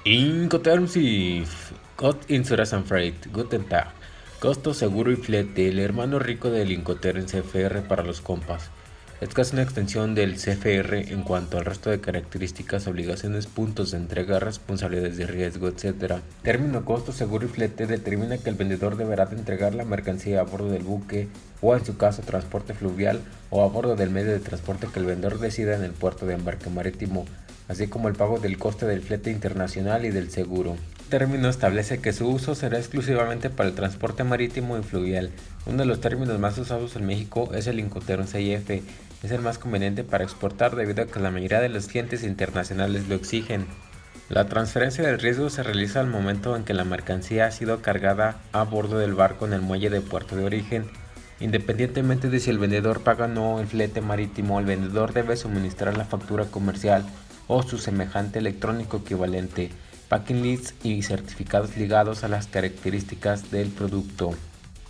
Incoterms Cost Insurance and Freight, Guten Tag. Costo, seguro y flete, el hermano rico del Incoterms CFR para los compas. Es casi una extensión del CFR en cuanto al resto de características, obligaciones, puntos de entrega, responsabilidades de riesgo, etc. Término costo, seguro y flete determina que el vendedor deberá de entregar la mercancía a bordo del buque o en su caso transporte fluvial o a bordo del medio de transporte que el vendedor decida en el puerto de embarque marítimo, así como el pago del coste del flete internacional y del seguro. El término establece que su uso será exclusivamente para el transporte marítimo y fluvial. Uno de los términos más usados en México es el Incoterms CIF. Es el más conveniente para exportar debido a que la mayoría de los clientes internacionales lo exigen. La transferencia del riesgo se realiza al momento en que la mercancía ha sido cargada a bordo del barco en el muelle de puerto de origen. Independientemente de si el vendedor paga o no el flete marítimo, el vendedor debe suministrar la factura comercial o su semejante electrónico equivalente, packing lists y certificados ligados a las características del producto,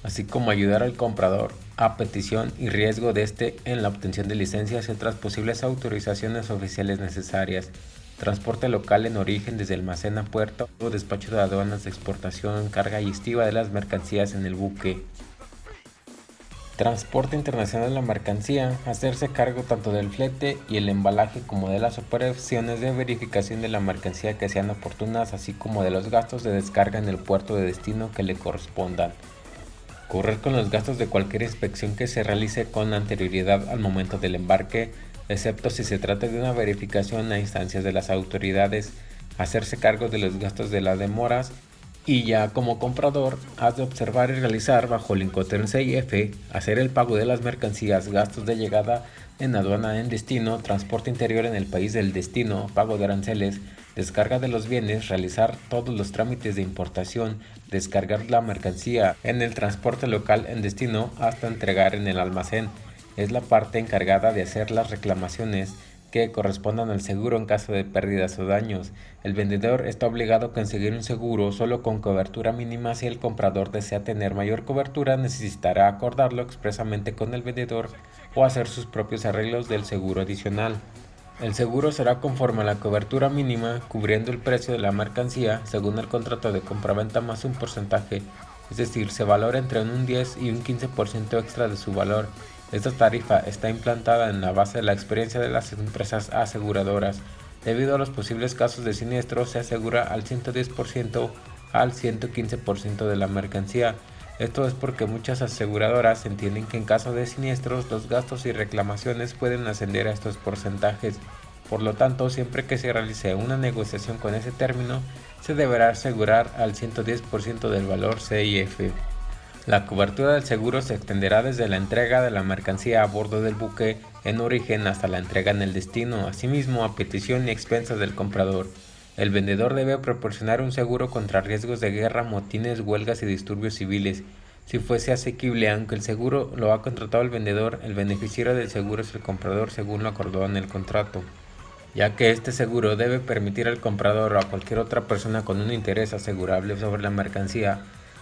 así como ayudar al comprador a petición y riesgo de este en la obtención de licencias y otras posibles autorizaciones oficiales necesarias, transporte local en origen desde almacén a puerto o despacho de aduanas de exportación, carga y estiva de las mercancías en el buque. Transporte internacional de la mercancía, hacerse cargo tanto del flete y el embalaje como de las operaciones de verificación de la mercancía que sean oportunas, así como de los gastos de descarga en el puerto de destino que le correspondan. Correr con los gastos de cualquier inspección que se realice con anterioridad al momento del embarque, excepto si se trata de una verificación a instancias de las autoridades, hacerse cargo de los gastos de las demoras y ya como comprador has de observar y realizar bajo el Incoterms CIF, hacer el pago de las mercancías, gastos de llegada en aduana en destino, transporte interior en el país del destino, pago de aranceles, descarga de los bienes, realizar todos los trámites de importación, descargar la mercancía en el transporte local en destino hasta entregar en el almacén. Es la parte encargada de hacer las reclamaciones que correspondan al seguro en caso de pérdidas o daños. El vendedor está obligado a conseguir un seguro solo con cobertura mínima. Si el comprador desea tener mayor cobertura, necesitará acordarlo expresamente con el vendedor o hacer sus propios arreglos del seguro adicional. El seguro será conforme a la cobertura mínima, cubriendo el precio de la mercancía según el contrato de compraventa más un porcentaje, es decir, se valora entre un 10 y un 15% extra de su valor. Esta tarifa está implantada en la base de la experiencia de las empresas aseguradoras. Debido a los posibles casos de siniestro, se asegura al 110% al 115% de la mercancía. Esto es porque muchas aseguradoras entienden que en caso de siniestros los gastos y reclamaciones pueden ascender a estos porcentajes. Por lo tanto, siempre que se realice una negociación con ese término, se deberá asegurar al 110% del valor CIF. La cobertura del seguro se extenderá desde la entrega de la mercancía a bordo del buque en origen hasta la entrega en el destino, asimismo a petición y expensas del comprador. El vendedor debe proporcionar un seguro contra riesgos de guerra, motines, huelgas y disturbios civiles. Si fuese asequible, aunque el seguro lo ha contratado el vendedor, el beneficiario del seguro es el comprador según lo acordado en el contrato, ya que este seguro debe permitir al comprador o a cualquier otra persona con un interés asegurable sobre la mercancía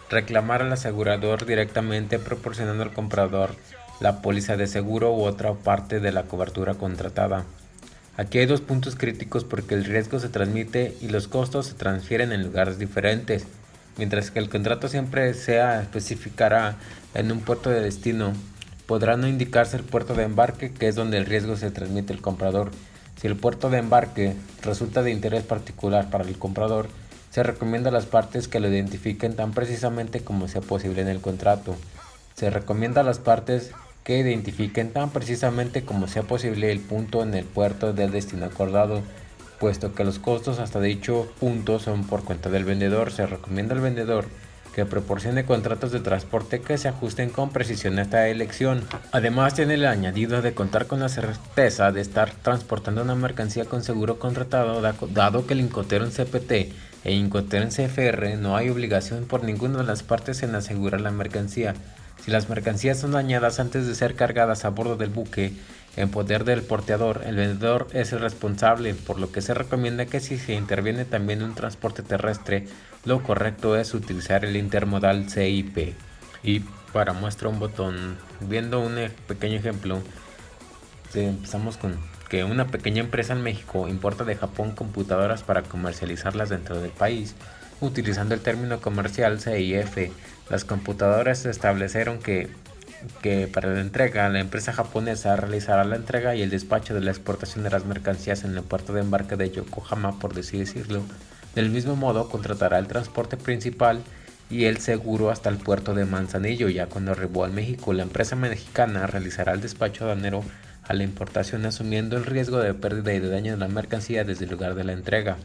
reclamar al asegurador directamente proporcionando al comprador la póliza de seguro u otra parte de la cobertura contratada. Aquí hay dos puntos críticos porque el riesgo se transmite y los costos se transfieren en lugares diferentes, mientras que el contrato siempre se especificará en un puerto de destino. Podrá no indicarse el puerto de embarque, que es donde el riesgo se transmite al comprador. Si el puerto de embarque resulta de interés particular para el comprador, se recomienda a las partes que lo identifiquen tan precisamente como sea posible en el contrato. Se recomienda a las partes que identifiquen tan precisamente como sea posible el punto en el puerto del destino acordado, puesto que los costos hasta dicho punto son por cuenta del vendedor. Se recomienda al vendedor que proporcione contratos de transporte que se ajusten con precisión a esta elección. Además, tiene el añadido de contar con la certeza de estar transportando una mercancía con seguro contratado, dado que el Incoterms CPT e Incoterms CFR no hay obligación por ninguna de las partes en asegurar la mercancía. Si las mercancías son dañadas antes de ser cargadas a bordo del buque, en poder del porteador, el vendedor es el responsable, por lo que se recomienda que si se interviene también un transporte terrestre, lo correcto es utilizar el intermodal CIP. Y para muestra un botón, viendo un pequeño ejemplo, empezamos con que una pequeña empresa en México importa de Japón computadoras para comercializarlas dentro del país, utilizando el término comercial CIF. Las computadoras establecieron que para la entrega, la empresa japonesa realizará la entrega y el despacho de la exportación de las mercancías en el puerto de embarque de Yokohama, por así decirlo. Del mismo modo, contratará el transporte principal y el seguro hasta el puerto de Manzanillo. Ya cuando arribó a México, la empresa mexicana realizará el despacho aduanero a la importación, asumiendo el riesgo de pérdida y de daño de la mercancía desde el lugar de la entrega.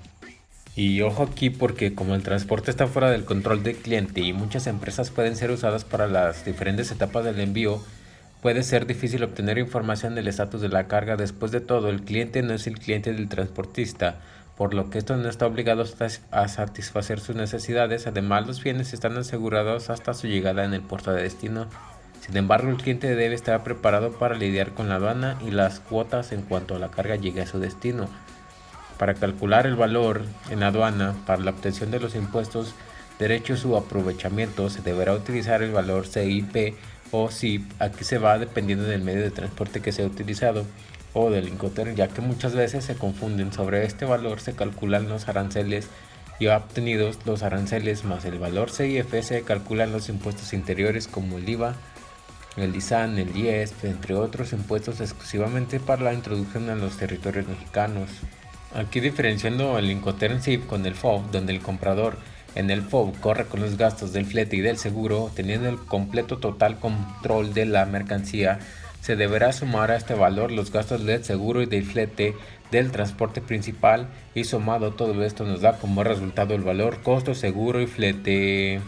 Y ojo aquí porque como el transporte está fuera del control del cliente y muchas empresas pueden ser usadas para las diferentes etapas del envío, puede ser difícil obtener información del estatus de la carga. Después de todo, el cliente no es el cliente del transportista, por lo que esto no está obligado a satisfacer sus necesidades. Además, los bienes están asegurados hasta su llegada en el puerto de destino. Sin embargo, el cliente debe estar preparado para lidiar con la aduana y las cuotas en cuanto la carga llegue a su destino. Para calcular el valor en aduana para la obtención de los impuestos, derechos u aprovechamiento, se deberá utilizar el valor CIP o CIP. Aquí se va dependiendo del medio de transporte que sea utilizado o del Incoterm, ya que muchas veces se confunden. Sobre este valor se calculan los aranceles y obtenidos los aranceles más el valor CIF se calculan los impuestos interiores como el IVA, el ISAN, el IES, entre otros impuestos exclusivamente para la introducción a los territorios mexicanos. Aquí diferenciando el Incoterm SIP con el FOB, donde el comprador en el FOB corre con los gastos del flete y del seguro, teniendo el completo total control de la mercancía, se deberá sumar a este valor los gastos del seguro y del flete del transporte principal, y sumado todo esto nos da como resultado el valor costo, seguro y flete.